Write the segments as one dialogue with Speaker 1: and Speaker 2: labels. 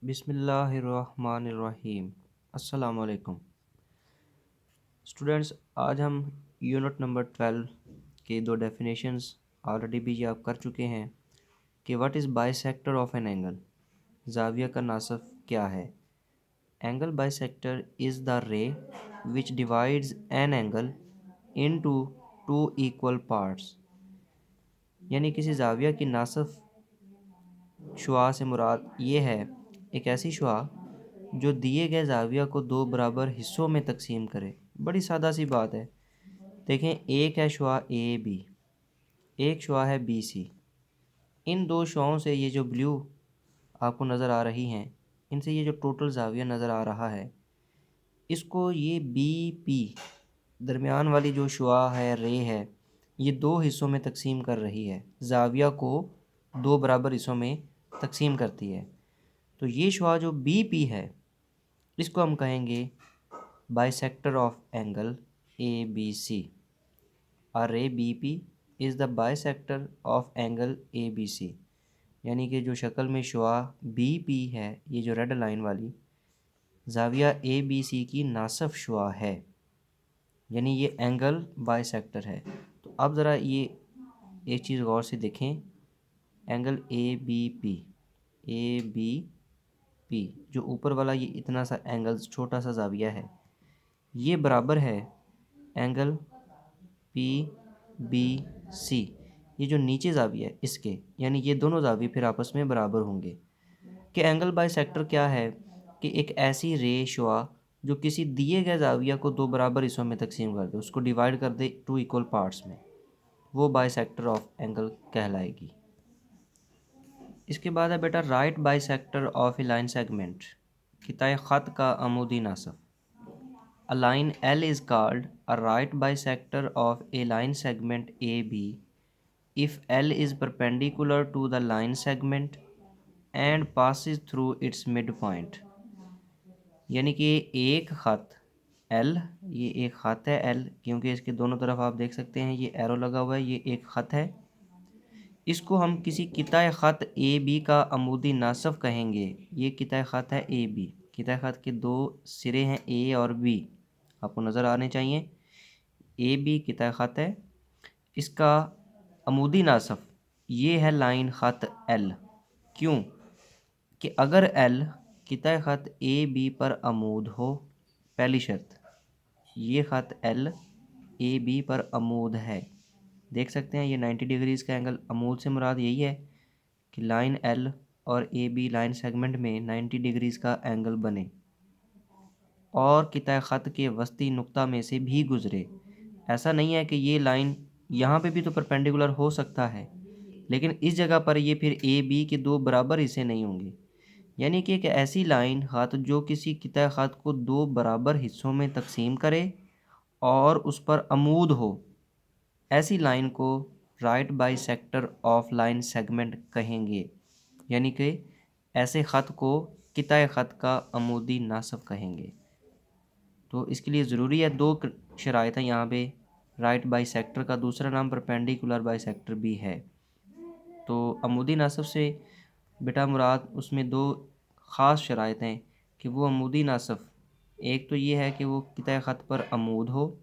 Speaker 1: बिस्मिल्लाहिर्रहमानिर्रहीम। अस्सलामुअलैकुम स्टूडेंट्स। आज हम यूनिट नंबर 12 के दो डेफिनेशंस ऑलरेडी भी आप कर चुके हैं कि what is bisector of an angle. जाविया का नासफ क्या है। Angle bisector is the ray which divides an angle into two equal parts. यानी किसी जाविया की नासफ शुआ से मुराद ये है एक ऐसी शुआ जो दिए गए जाविया को दो बराबर हिस्सों में तकसीम करे। बड़ी सादा सी बात है। देखें, एक है शुआ ए बी, एक शुआ है बी सी। इन दो शुआओं से ये जो ब्लू आपको नज़र आ रही हैं, इनसे ये जो टोटल जाविया नज़र आ रहा है, इसको ये बी पी दरमियान वाली जो शुआ है, रे है, ये दो हिस्सों में तकसीम कर रही है। जाविया को दो बराबर हिस्सों में तकसीम करती है। तो ये शुआ जो बी पी है, इसको हम कहेंगे bisector of angle A B C. A ray BP is the bisector of angle ABC। यानी कि जो शक्ल में शुआ BP है, ये जो रेड लाइन वाली जाविया ABC की नासफ शुआ है, यानी ये एंगल बाइसेक्टर है। तो अब ज़रा ये एक चीज़ गौर से देखें। एंगल ए बी पी जो ऊपर वाला ये इतना सा एंगल छोटा सा जाविया है, ये बराबर है एंगल पी बी सी। ये जो नीचे जाविया है इसके, यानी ये दोनों जाविये फिर आपस में बराबर होंगे। कि एंगल बाइसेक्टर क्या है कि एक ऐसी रे शुआ जो किसी दिए गए जाविया को दो बराबर हिस्सों में तकसीम कर दे, उसको डिवाइड कर दे टू इक्वल पार्ट्स में, वो बाइसेक्टर ऑफ एंगल कहलाएगी। इसके बाद है बेटा right bisector of a line segment. किताए ख़त का अमूदी नासफ। A line L is called a right bisector of a line segment AB if L is perpendicular to the line segment and passes through its midpoint। यानी कि एक ख़त L, ये एक ख़त है L, क्योंकि इसके दोनों तरफ आप देख सकते हैं ये एरो लगा हुआ है, ये एक ख़त है। इसको हम किसी किताए ख़त ए बी का अमूदी नासफ कहेंगे। ये किताए ख़त है ए बी। किताए ख़त के दो सिरे हैं ए और बी, आपको नज़र आने चाहिए। ए बी किताए ख़त है, इसका अमूदी नासफ ये है लाइन ख़त एल। क्यों कि अगर एल किताए ख़त ए बी पर अमूद हो, पहली शर्त, ये ख़त एल ए बी पर अमूद है। देख सकते हैं ये 90 डिग्रीज़ का एंगल, अमूद से मुराद यही है कि लाइन एल और ए बी लाइन सेगमेंट में 90 डिग्रीज़ का एंगल बने और किताए ख़त के वस्ती नुक्ता में से भी गुज़रे। ऐसा नहीं है कि ये लाइन यहाँ पे भी तो परपेंडिकुलर हो सकता है, लेकिन इस जगह पर ये फिर ए बी के दो बराबर हिस्से नहीं होंगे। यानी कि एक ऐसी लाइन ख़त जो किसी किताए ख़त को दो बराबर हिस्सों में तकसीम करे और उस पर अमूद हो, ऐसी लाइन को right bisector of line segment कहेंगे। यानी कि ऐसे ख़त को किताए ख़त का अमूदी नासफ कहेंगे। तो इसके लिए ज़रूरी है दो शराइत हैं यहाँ पे। राइट बाइसेक्टर का दूसरा नाम परपेंडिकुलर बाइसेक्टर भी है। तो अमूदी नासफ से बेटा मुराद उसमें दो ख़ास शराइत हैं कि वो अमूदी नासफ, एक तो ये है कि वो किताए ख़त पर अमूद हो,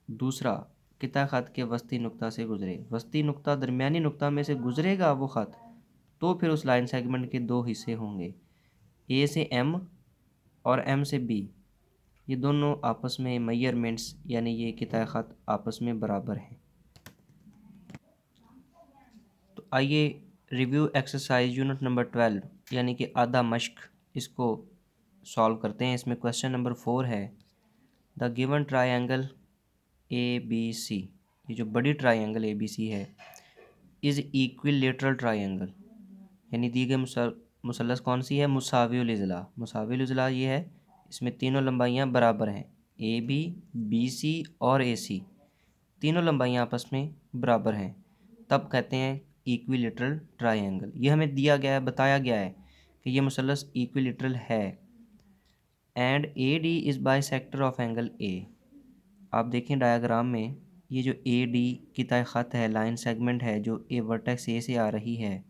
Speaker 1: दूसरा किताए ख़त के वस्ती नुक्ता से गुज़रे। वस्ती नुक्ता दरमियानी नुक्ता में से गुज़रेगा वो ख़त, तो फिर उस लाइन सेगमेंट के दो हिस्से होंगे, ए से एम और एम से बी। ये दोनों आपस में मेजरमेंट्स, यानी ये किताए ख़त आपस में बराबर हैं। तो आइए रिव्यू एक्सरसाइज यूनिट नंबर 12 यानी कि आधा मश्क, इसको सॉल्व करते हैं। इसमें क्वेश्चन नंबर 4 है, the given triangle A B C, ये जो बड़ी ट्रायंगल ए बी सी है, इज़ इक्विलेटरल ट्रायंगल। यानी दी गई मुसल्लस कौन सी है, मुसावियुल इज़ला। मुसावियुल इज़ला ये है, इसमें तीनों लंबाइयाँ बराबर हैं, ए बी सी और ए सी, तीनों लंबाइयाँ आपस में बराबर हैं, तब कहते हैं इक्विलेटरल ट्रायंगल। ये हमें दिया गया है, बताया गया है कि ये मुसल्लस इक्विलेटरल है। And A D is bisector of angle ए। आप देखें डायग्राम में, ये जो ए डी किताए ख़त है, लाइन सेगमेंट है जो ए वर्टेक्स ए से आ रही है,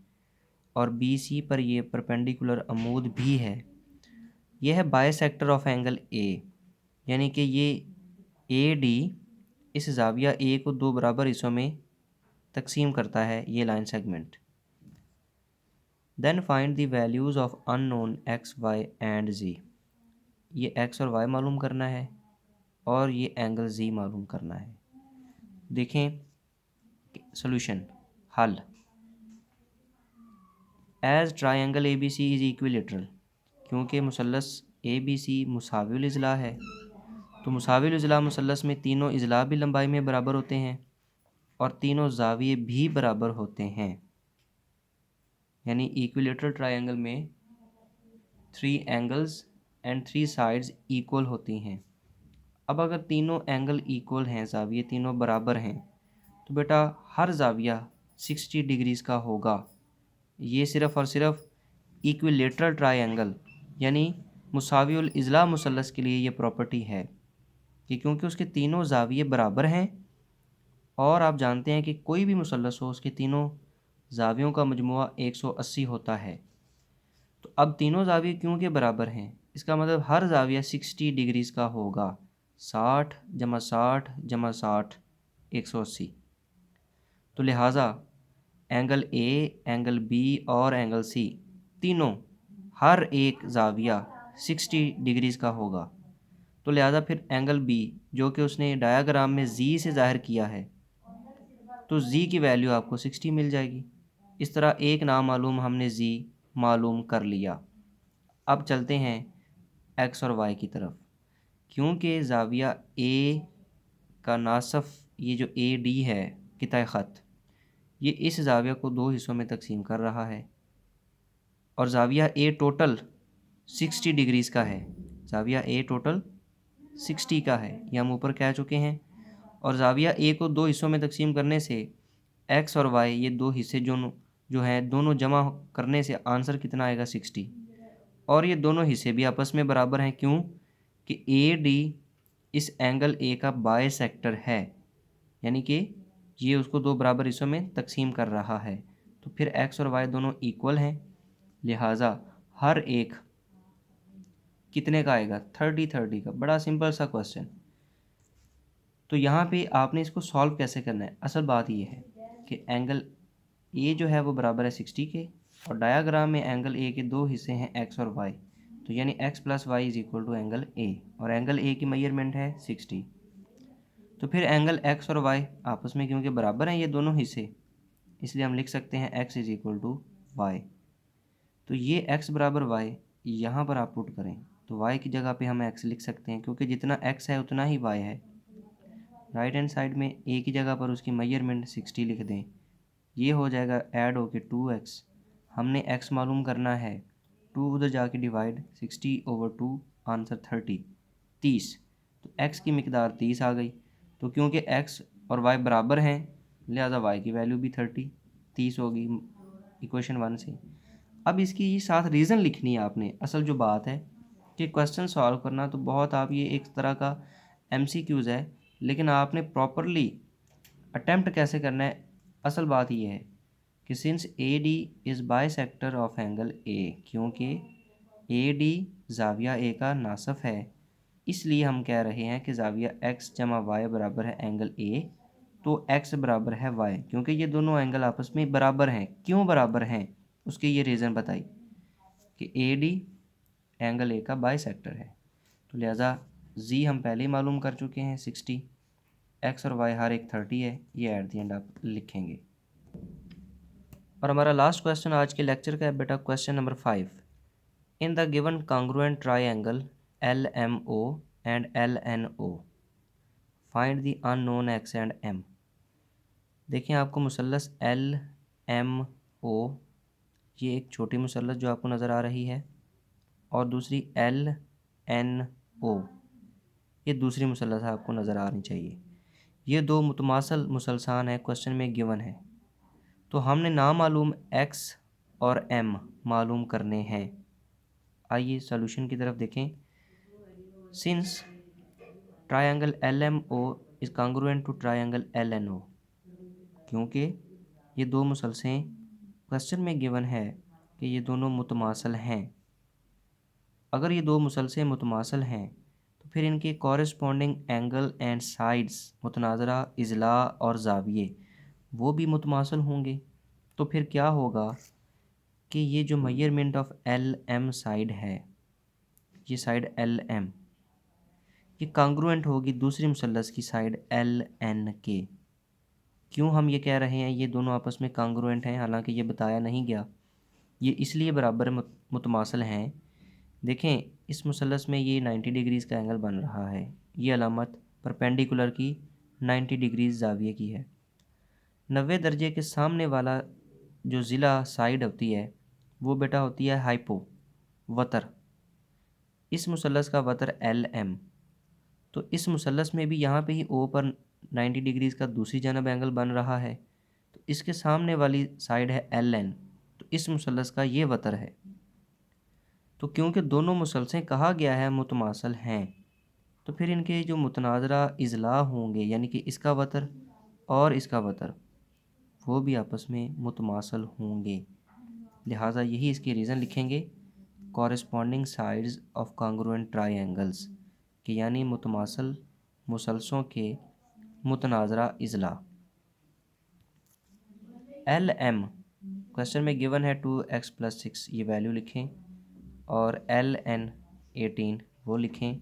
Speaker 1: और बी सी पर ये परपेंडिकुलर अमूद भी है। यह है बाइसेक्टर ऑफ एंगल ए, यानी कि ये ए डी इस जाविया ए को दो बराबर हिस्सों में तकसीम करता है, ये line segment. Then find the values of unknown x y and z. ये एक्स और वाई मालूम करना है और ये एंगल जी मालूम करना है। देखें सॉल्यूशन, हल। As triangle A B C is equilateral, क्योंकि मुसल्लस ए बी सी मुसाविल इज़ला है, तो मुसाविल इज़ला मुसल्लस में तीनों इज़ला भी लंबाई में बराबर होते हैं और तीनों जाविये भी बराबर होते हैं। यानी इक्विलेटरल ट्रायंगल में 3 एंगल्स एंड 3 साइड्स इक्वल होती हैं। अब अगर तीनों एंगल इक्वल हैं, जाविये तीनों बराबर हैं, तो बेटा हर जाविया 60 डिग्रीज़ का होगा। ये सिर्फ़ और सिर्फ इक्विलेटरल ट्रायंगल यानी मुसावियुल इज़ला मुसल्लस के लिए ये प्रॉपर्टी है कि क्योंकि उसके तीनों जाविये बराबर हैं और आप जानते हैं कि कोई भी मुसल्लस हो उसके तीनों जावियों का मजमुआ 180 होता है। तो अब तीनों जाविये क्योंकि बराबर हैं, इसका मतलब हर जाविया 60 डिग्रीज़ का होगा। 60 जमा 60 जमा 60 180। तो लिहाजा एंगल ए, एंगल बी और एंगल सी तीनों हर एक जाविया 60 डिग्रीज़ का होगा। तो लिहाजा फिर एंगल बी जो कि उसने डायाग्राम में जी से ज़ाहिर किया है, तो जी की वैल्यू आपको 60 मिल जाएगी। इस तरह एक नामालूम हमने जी मालूम कर लिया। अब चलते हैं एक्स और वाई की तरफ। क्योंकि ज़ाविया ए का नासफ ये जो ए डी है किताए ख़त, ये इस ज़ाविया को दो हिस्सों में तकसीम कर रहा है और ज़ाविया ए टोटल 60 डिग्रीज़ का है। ज़ाविया ए टोटल 60 का है, ये हम ऊपर कह चुके हैं। और ज़ाविया ए को दो हिस्सों में तकसीम करने से एक्स और वाई ये दो हिस्से जो हैं दोनों जमा करने से आंसर कितना आएगा 60। और ये दोनों हिस्से भी आपस में बराबर हैं, क्यों कि ए डी इस एंगल ए का बाइसेक्टर है, यानी कि ये उसको दो बराबर हिस्सों में तकसीम कर रहा है। तो फिर एक्स और वाई दोनों इक्वल हैं, लिहाजा हर एक कितने का आएगा 30-30 का। बड़ा सिंपल सा क्वेश्चन। तो यहाँ पे आपने इसको सॉल्व कैसे करना है, असल बात ये है कि एंगल ए जो है वो बराबर है 60 के और डायाग्राम में एंगल ए के दो हिस्से हैं एक्स और वाई, तो यानी X plus Y is equal to angle A और एंगल ए की मेजरमेंट है 60। तो फिर एंगल एक्स और वाई आपस में क्योंकि बराबर हैं ये दोनों हिस्से, इसलिए हम लिख सकते हैं X is equal to Y. तो ये एक्स बराबर वाई यहाँ पर आप पुट करें तो वाई की जगह पे हम एक्स लिख सकते हैं, क्योंकि जितना एक्स है उतना ही वाई है। राइट हैंड साइड में ए की जगह पर उसकी मेजरमेंट 60 लिख दें, ये हो जाएगा ऐड होके 2x। हमने x मालूम करना है, 2 उधर जाके डिवाइड 60/2 आंसर 30। तो x की मिकदार 30 आ गई। तो क्योंकि x और y बराबर हैं लिहाजा y की वैल्यू भी 30 होगी इक्वेशन 1 से। अब इसकी साथ रीज़न लिखनी है आपने। असल जो बात है कि क्वेश्चन सॉल्व करना तो बहुत, आप ये एक तरह का MCQs है, लेकिन आपने प्रॉपरली अटेम्प्ट कैसे करना है, असल बात ये है कि since A D is bisector of angle ए, क्योंकि ए डी जाविया ए का नासफ है, इसलिए हम कह रहे हैं कि जाविया एक्स जमा वाई बराबर है एंगल ए। तो एक्स बराबर है वाई, क्योंकि ये दोनों एंगल आपस में बराबर हैं। क्यों बराबर हैं उसके ये रीज़न बताई कि ए डी एंगल ए का बाइसेक्टर है। तो लिहाजा जी हम पहले ही मालूम कर चुके हैं 60, एक्स और वाई हर एक 30 है, ये एट दी एंड आप लिखेंगे। और हमारा लास्ट क्वेश्चन आज के लेक्चर का है बेटा question number 5। In the given congruent triangle LMO and LNO find the unknown X and M. देखिए आपको मुसल्लस LMO, ये एक छोटी मुसल्लस जो आपको नज़र आ रही है, और दूसरी LNO, ये दूसरी मुसल्लस आपको नज़र आनी चाहिए। ये दो मुतमासल मुसलसान है, क्वेश्चन में गिवन है। तो हमने नामालूम x और m मालूम करने हैं। आइए सॉल्यूशन की तरफ देखें। Since triangle LMO is congruent to triangle LNO, क्योंकि ये दो मुसलसें क्वेश्चन में गिवन है कि ये दोनों मुतमासल हैं। अगर ये दो मुसलसल मुतमासल हैं तो फिर इनके कॉरस्पॉन्डिंग एंगल एंड साइड्स मुतनाज़रा इज़ला और ज़ाविये वो भी मुतमासल होंगे। तो फिर क्या होगा कि ये जो measurement of L M side है, ये साइड एल एम, ये कांग्रुएंट होगी दूसरी मुसल्लस की साइड एल एन के। क्यों हम ये कह रहे हैं ये दोनों आपस में कांग्रुएंट हैं, हालांकि ये बताया नहीं गया। ये इसलिए बराबर मुतमासल हैं। देखें इस मुसल्लस में ये 90 डिग्रीज़ का एंगल बन रहा है, ये अलामत परपेंडिकुलर की 90 डिग्रीज़ ज़ाविये की है। 90 दर्जे के सामने वाला जो ज़िला साइड होती है वो बेटा होती है हाइपो वतर। इस मुसल्लस का वतर एल एम। तो इस मुसल्लस में भी यहाँ पे ही ओ पर 90 डिग्रीज़ का दूसरी जानब एंगल बन रहा है, तो इसके सामने वाली साइड है एल एन, तो इस मुसल्लस का ये वतर है। तो क्योंकि दोनों मुसलसें कहा गया है मुतमासल हैं, तो फिर इनके जो मुतनाज़रा इज़ला होंगे यानी कि इसका वतर और इसका वतर वो भी आपस में मुतमासल होंगे। लिहाजा यही इसकी रीज़न लिखेंगे, कॉरस्पॉन्डिंग साइड्स ऑफ कांग्रुएंट ट्राइएंगल्स कि यानी मुतमासल मुसलसों के मुतनाज़रा इज़ला। एल एम क्वेश्चन में गिवन है 2x+6 ये वैल्यू लिखें और एल एन 18 वो लिखें।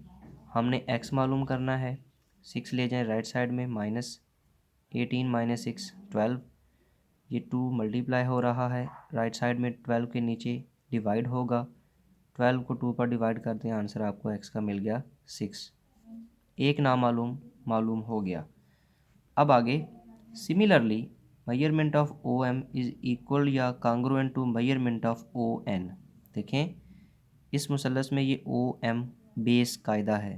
Speaker 1: हमने x मालूम करना है, 6 ले जाएं राइट साइड में, -18 - 6 12, ये 2 मल्टीप्लाई हो रहा है राइट साइड में, 12 के नीचे डिवाइड होगा, 12 को 2 पर डिवाइड करते हैं, आंसर आपको x का मिल गया 6। एक नामालूम मालूम हो गया। अब आगे similarly measurement of O M is equal या congruent to measurement of O N. देखें इस मुसल्लस में ये ओ एम बेस कायदा है,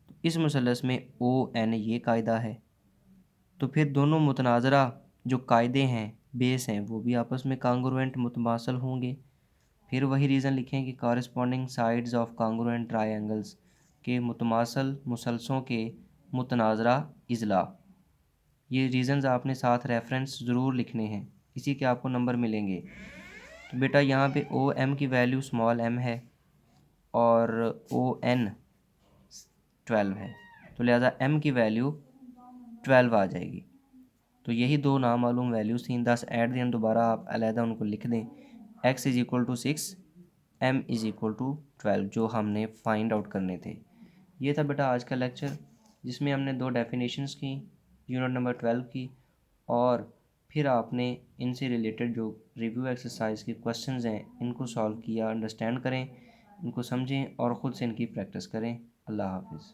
Speaker 1: तो इस मुसल्लस में ओ एन ये कायदा है, तो फिर दोनों मुतनाज़रा जो कायदे हैं बेस हैं वो भी आपस में कांग्रुएंट मुतमासल होंगे। फिर वही रीज़न लिखें कि कॉरस्पॉन्डिंग साइड्स ऑफ कांग्रुएंट ट्राइएंगल्स के मुतमासल मुसलसों के मुतनाज़रा इज़ला। ये रीज़न्स आपने साथ रेफरेंस ज़रूर लिखने हैं, इसी के आपको नंबर मिलेंगे। तो बेटा यहाँ पे ओ एम की वैल्यू स्मॉल एम है और ओ एन 12 है, तो लिहाजा एम की वैल्यू 12 आ जाएगी। तो यही दो नामालूम वैल्यूज़ थी, 10 ऐड दें दोबारा आप अलहदा उनको लिख दें। x = 6, m = 12 जो हमने फाइंड आउट करने थे। ये था बेटा आज का लेक्चर, जिसमें हमने दो डेफिनेशंस की यूनिट नंबर 12 की, और फिर आपने इनसे रिलेटेड जो रिव्यू एक्सरसाइज के क्वेश्चंस हैं इनको सॉल्व किया। अंडरस्टैंड करें, इनको समझें और ख़ुद से इनकी प्रैक्टिस करें। अल्लाह हाफिज़।